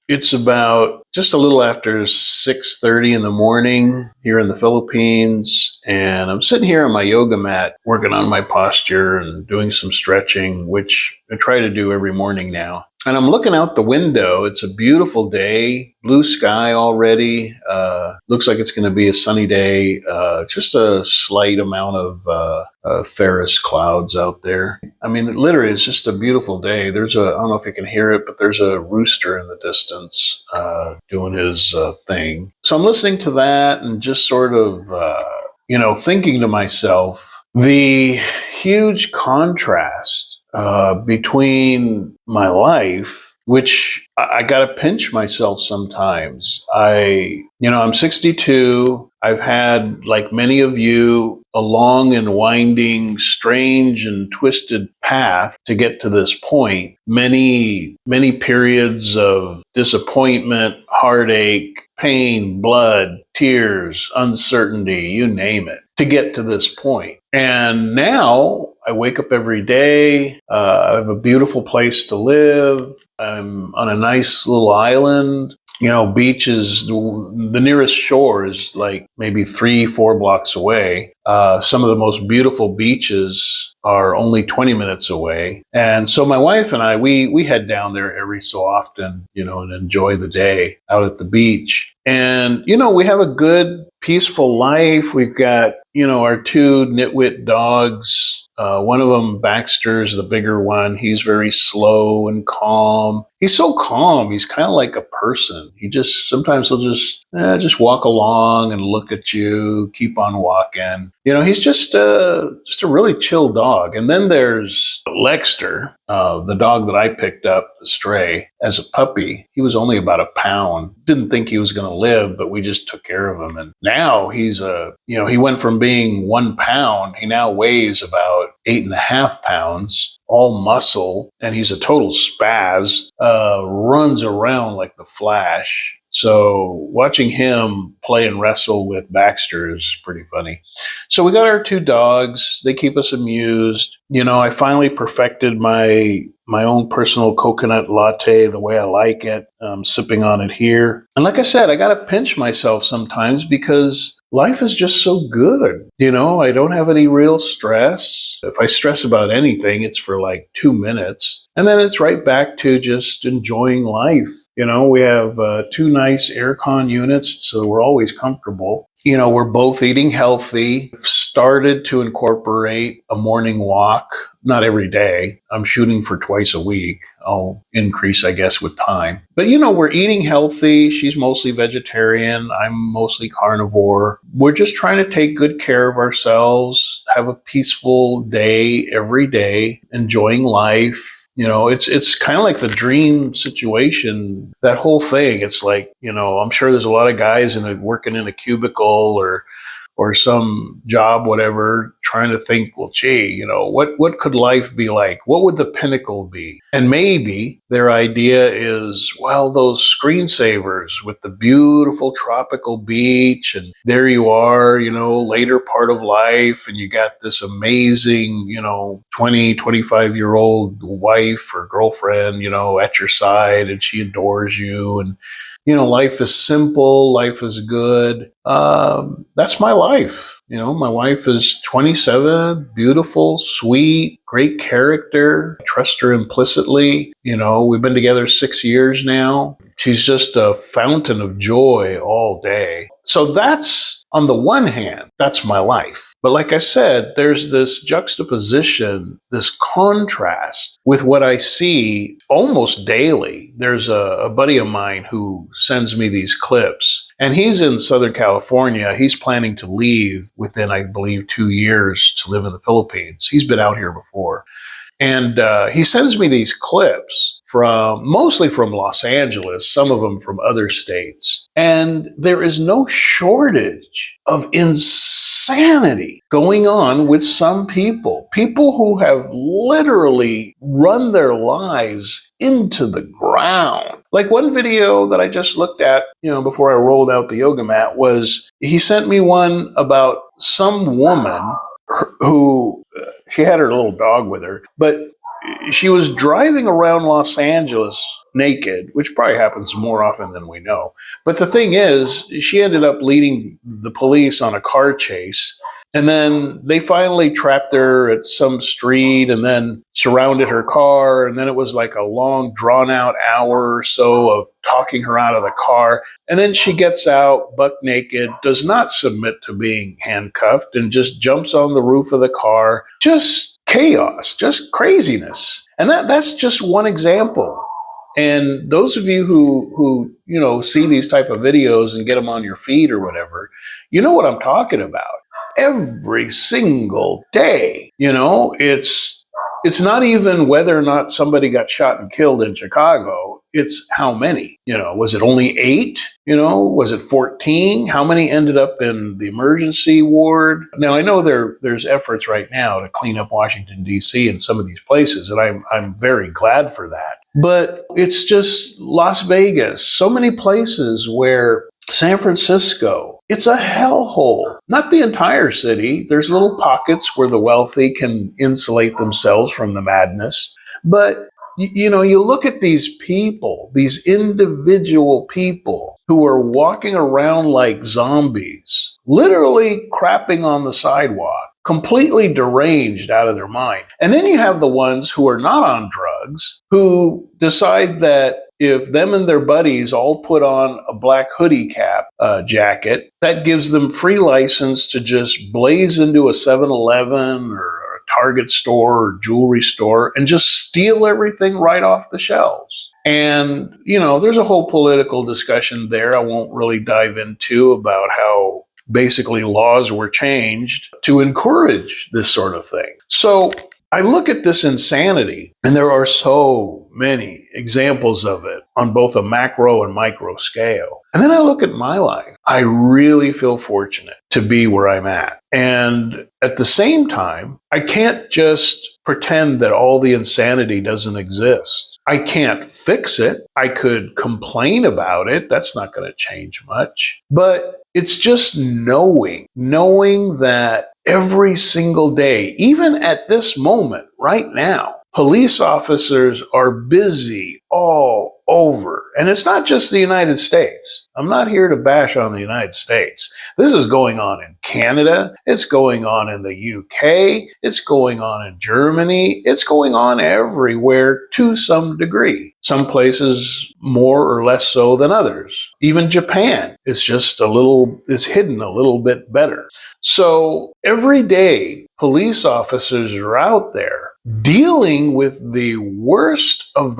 It's about just a little after 6:30 in the morning here in the Philippines, and I'm sitting here on my yoga mat working on my posture and doing some stretching, which I try to do every morning now. And I'm looking out the window. It's a beautiful day, blue sky already. Looks like it's going to be a sunny day. Just a slight amount of Ferris clouds out there. I mean, literally, it's just a beautiful day. I don't know if you can hear it, but there's a rooster in the distance doing his thing. So I'm listening to that and just sort of, thinking to myself, the huge contrast between my life, which I got to pinch myself sometimes. I'm 62. I've had, like many of you, a long and winding, strange and twisted path to get to this point. Many, many periods of disappointment, heartache, pain, blood, tears, uncertainty, you name it, to get to this point. And now I wake up every day. I have a beautiful place to live. I'm on a nice little island. Beaches, the nearest shore is like maybe 3-4 blocks away. Some of the most beautiful beaches are only 20 minutes away. And so my wife and I, we head down there every so often, and enjoy the day out at the beach. And, we have a good, peaceful life. We've got, our 2 nitwit dogs. One of them, Baxter's the bigger one. He's very slow and calm. He's so calm. He's kind of like a person. Sometimes he'll just walk along and look at you, keep on walking. He's just a really chill dog. And then there's Lexter, the dog that I picked up, the stray, as a puppy. He was only about a pound. Didn't think he was going to live, but we just took care of him. And now he went from being 1 pound. He now weighs about 8.5 pounds, all muscle, and he's a total spaz, runs around like the Flash. So watching him play and wrestle with Baxter is pretty funny. So we got our 2 dogs. They keep us amused. I finally perfected my own personal coconut latte the way I like it. I'm sipping on it here. And like I said, I got to pinch myself sometimes because life is just so good. I don't have any real stress. If I stress about anything, it's for like 2 minutes. And then it's right back to just enjoying life. We have 2 nice aircon units, so we're always comfortable. We're both eating healthy. Started to incorporate a morning walk, not every day. I'm shooting for twice a week. I'll increase, I guess, with time. But, we're eating healthy. She's mostly vegetarian. I'm mostly carnivore. We're just trying to take good care of ourselves, have a peaceful day every day, enjoying life. It's kind of like the dream situation, that whole thing. It's like, I'm sure there's a lot of guys working in a cubicle or some job, whatever, trying to think, well, gee, what could life be like? What would the pinnacle be? And maybe their idea is, well, those screensavers with the beautiful tropical beach, and there you are, later part of life, and you got this amazing, 20, 25-year-old wife or girlfriend, at your side, and she adores you, and life is simple, life is good. That's my life. My wife is 27, beautiful, sweet, great character. I trust her implicitly. We've been together 6 years now. She's just a fountain of joy all day. So that's, on the one hand, that's my life. But like I said, there's this juxtaposition, this contrast with what I see almost daily. There's a buddy of mine who sends me these clips, and he's in Southern California. He's planning to leave within, I believe, 2 years to live in the Philippines. He's been out here before. And he sends me these clips mostly from Los Angeles, some of them from other states. And there is no shortage of insanity going on with some people who have literally run their lives into the ground. Like one video that I just looked at, before I rolled out the yoga mat, was he sent me one about some woman who She had her little dog with her, but she was driving around Los Angeles naked, which probably happens more often than we know. But the thing is, she ended up leading the police on a car chase. And then they finally trapped her at some street and then surrounded her car. And then it was like a long, drawn out hour or so of talking her out of the car. And then she gets out buck naked, does not submit to being handcuffed, and just jumps on the roof of the car. Just chaos, just craziness. And that's just one example. And those of you who see these type of videos and get them on your feed or whatever, you know what I'm talking about. Every single day, it's not even whether or not somebody got shot and killed in Chicago. It's how many. Was it only 8? Was it 14? How many ended up in the emergency ward? Now, I know there's efforts right now to clean up Washington, D.C. and some of these places, and I'm very glad for that. But it's just Las Vegas, so many places where San Francisco, it's a hellhole. Not the entire city. There's little pockets where the wealthy can insulate themselves from the madness. But, you look at these people, these individual people who are walking around like zombies, literally crapping on the sidewalk, completely deranged out of their mind. And then you have the ones who are not on drugs, who decide that if them and their buddies all put on a black hoodie cap jacket, that gives them free license to just blaze into a 7-Eleven or a Target store or jewelry store and just steal everything right off the shelves. And, there's a whole political discussion there I won't really dive into about how basically laws were changed to encourage this sort of thing. So I look at this insanity, and there are so many examples of it on both a macro and micro scale. And then I look at my life. I really feel fortunate to be where I'm at. And at the same time, I can't just pretend that all the insanity doesn't exist. I can't fix it. I could complain about it. That's not going to change much. But it's just knowing that every single day, even at this moment, right now, police officers are busy all over. And it's not just the United States. I'm not here to bash on the United States. This is going on in Canada. It's going on in the UK. It's going on in Germany. It's going on everywhere to some degree. Some places more or less so than others. Even Japan is hidden a little bit better. So every day, police officers are out there dealing with the worst of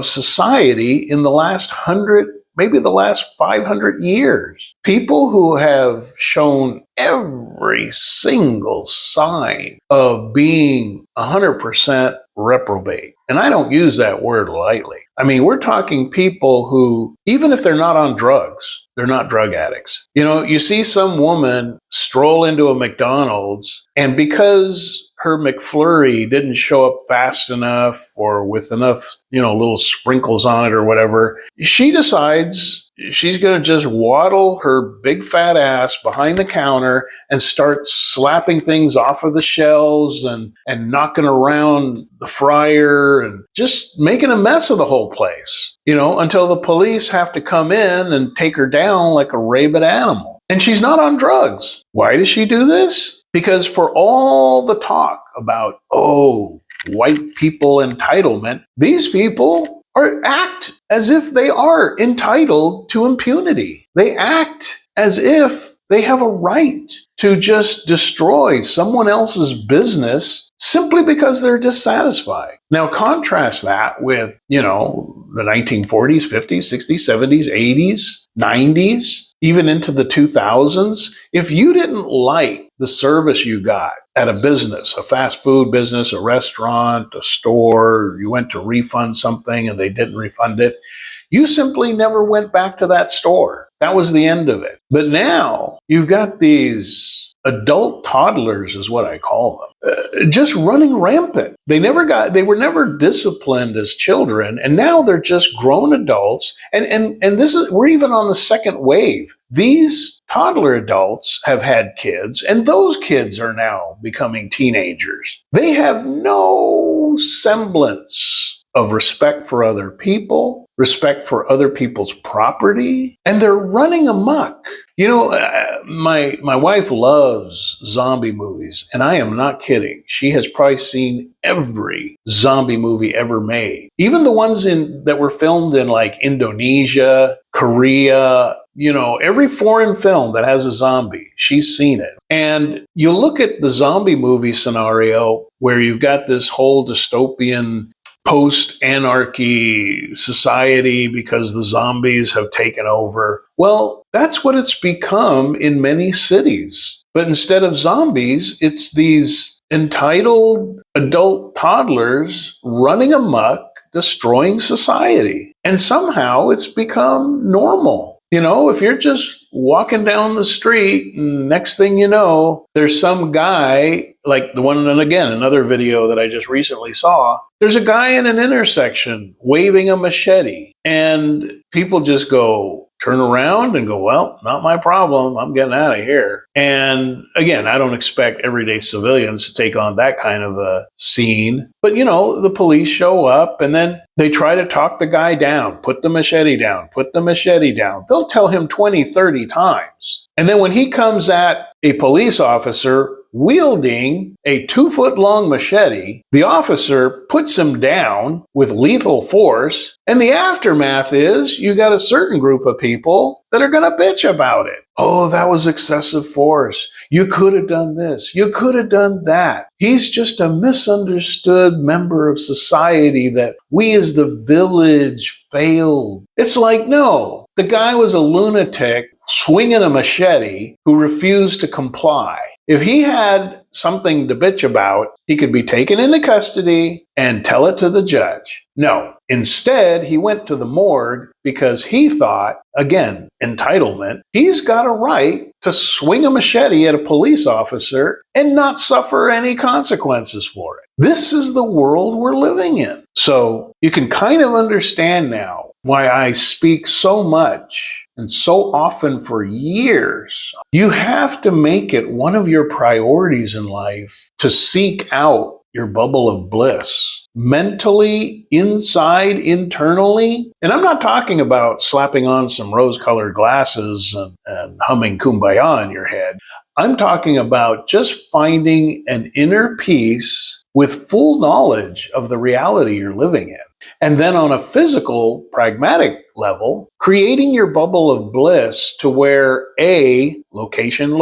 society in the last 100, maybe the last 500 years. People who have shown every single sign of being 100% reprobate. And I don't use that word lightly. I mean, we're talking people who, even if they're not on drugs, they're not drug addicts. You see some woman stroll into a McDonald's, and because her McFlurry didn't show up fast enough or with enough, little sprinkles on it or whatever, she decides she's going to just waddle her big fat ass behind the counter and start slapping things off of the shelves and knocking around the fryer and just making a mess of the whole place, until the police have to come in and take her down like a rabid animal. And she's not on drugs. Why does she do this? Because for all the talk about, white people entitlement, these people act as if they are entitled to impunity. They act as if they have a right to just destroy someone else's business simply because they're dissatisfied. Now, contrast that with, the 1940s, 50s, 60s, 70s, 80s, 90s, even into the 2000s. If you didn't like the service you got at a business, a fast food business, a restaurant, a store, you went to refund something and they didn't refund it, you simply never went back to that store. That was the end of it. But now you've got these adult toddlers, is what I call them, just running rampant. They were never disciplined as children, and now they're just grown adults. And we're even on the second wave. These toddler adults have had kids, and those kids are now becoming teenagers. They have no semblance of respect for other people, respect for other people's property, and they're running amok. My wife loves zombie movies, and I am not kidding. She has probably seen every zombie movie ever made, even the ones that were filmed in like Indonesia, Korea. Every foreign film that has a zombie, she's seen it. And you look at the zombie movie scenario where you've got this whole dystopian post-anarchy society because the zombies have taken over. Well, that's what it's become in many cities. But instead of zombies, it's these entitled adult toddlers running amok, destroying society. And somehow it's become normal. If you're just walking down the street and next thing you know, there's some guy like the one, and again, another video that I just recently saw, there's a guy in an intersection waving a machete and people just turn around and go, well, not my problem. I'm getting out of here. And again, I don't expect everyday civilians to take on that kind of a scene. But, the police show up and then they try to talk the guy down, put the machete down, put the machete down. They'll tell him 20, 30 times. And then when he comes at a police officer wielding a 2-foot-long machete, the officer puts him down with lethal force, and the aftermath is you got a certain group of people that are going to bitch about it. Oh, that was excessive force. You could have done this. You could have done that. He's just a misunderstood member of society that we as the village failed. It's like, no, the guy was a lunatic swinging a machete who refused to comply. If he had something to bitch about, he could be taken into custody and tell it to the judge. No, instead, he went to the morgue because he thought, again, entitlement, he's got a right to swing a machete at a police officer and not suffer any consequences for it. This is the world we're living in. So you can kind of understand now why I speak so much and so often for years. You have to make it one of your priorities in life to seek out your bubble of bliss, mentally, inside, internally. And I'm not talking about slapping on some rose-colored glasses and humming Kumbaya in your head. I'm talking about just finding an inner peace with full knowledge of the reality you're living in. And then on a physical, pragmatic level, creating your bubble of bliss to where location.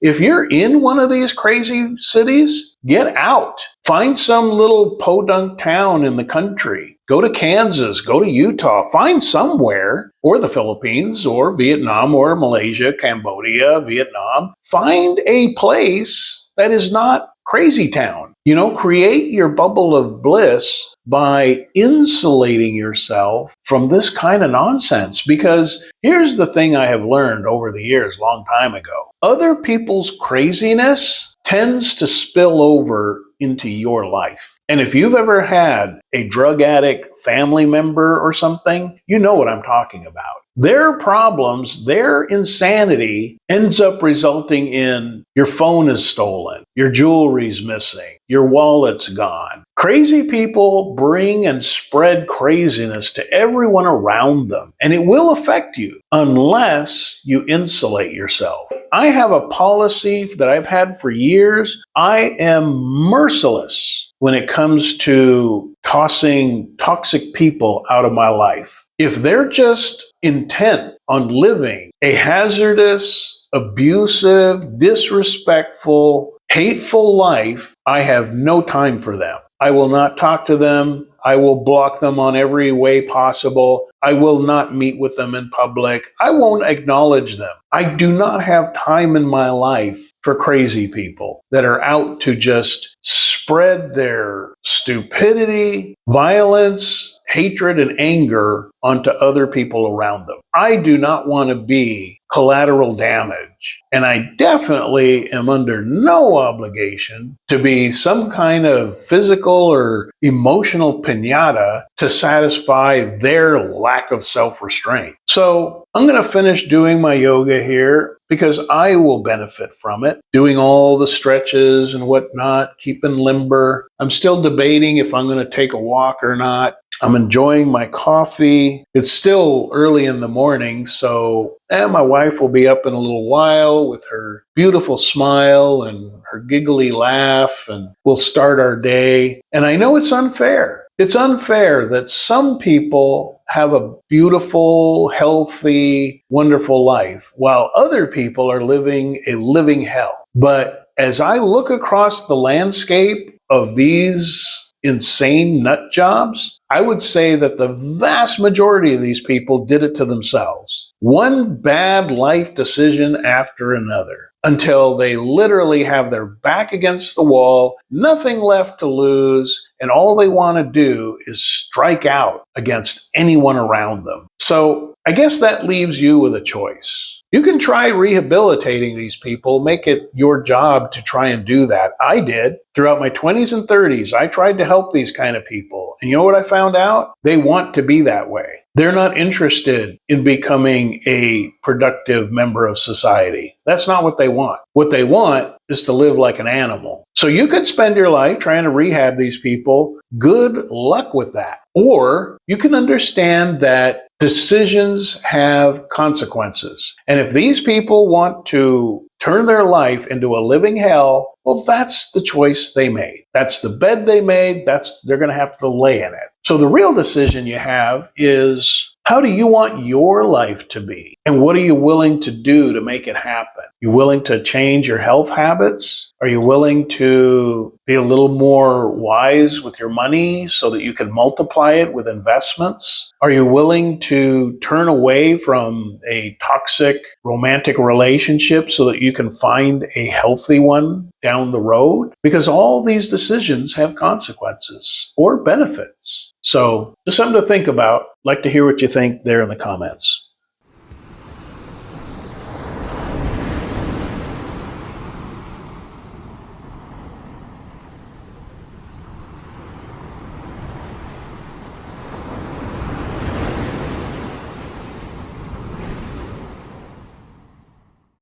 If you're in one of these crazy cities, get out. Find some little podunk town in the country. Go to Kansas, go to Utah, find somewhere, or the Philippines, or Vietnam, or Malaysia, Cambodia, Vietnam. Find a place that is not crazy town. Create your bubble of bliss by insulating yourself from this kind of nonsense. Because here's the thing I have learned over the years, long time ago. Other people's craziness tends to spill over into your life. And if you've ever had a drug addict family member or something, you know what I'm talking about. Their problems, their insanity ends up resulting in your phone is stolen, your jewelry's missing, your wallet's gone. Crazy people bring and spread craziness to everyone around them, and it will affect you unless you insulate yourself. I have a policy that I've had for years. I am merciless when it comes to tossing toxic people out of my life. If they're just intent on living a hazardous, abusive, disrespectful, hateful life, I have no time for them. I will not talk to them. I will block them on every way possible. I will not meet with them in public. I won't acknowledge them. I do not have time in my life for crazy people that are out to just spread their stupidity, violence, hatred and anger onto other people around them. I do not want to be collateral damage. And I definitely am under no obligation to be some kind of physical or emotional piñata to satisfy their lack of self-restraint. So I'm going to finish doing my yoga here because I will benefit from it, doing all the stretches and whatnot, keeping limber. I'm still debating if I'm going to take a walk or not. I'm enjoying my coffee. It's still early in the morning, so my wife will be up in a little while with her beautiful smile and her giggly laugh, and we'll start our day. And I know it's unfair. It's unfair that some people have a beautiful, healthy, wonderful life, while other people are living a living hell. But as I look across the landscape of these insane nut jobs, I would say that the vast majority of these people did it to themselves. One bad life decision after another, until they literally have their back against the wall, nothing left to lose, and all they want to do is strike out against anyone around them. So I guess that leaves you with a choice. You can try rehabilitating these people, make it your job to try and do that. I did. Throughout my 20s and 30s, I tried to help these kind of people. And you know what I found out? They want to be that way. They're not interested in becoming a productive member of society. That's not what they want. What they want is to live like an animal. So you could spend your life trying to rehab these people. Good luck with that. Or you can understand that decisions have consequences. And if these people want to turn their life into a living hell, well, that's the choice they made. That's the bed they made. They're going to have to lay in it. So the real decision you have is, how do you want your life to be? And what are you willing to do to make it happen? You willing to change your health habits? Are you willing to be a little more wise with your money so that you can multiply it with investments? Are you willing to turn away from a toxic romantic relationship so that you can find a healthy one down the road? Because all these decisions have consequences or benefits. So just something to think about. I'd like to hear what you think there in the comments.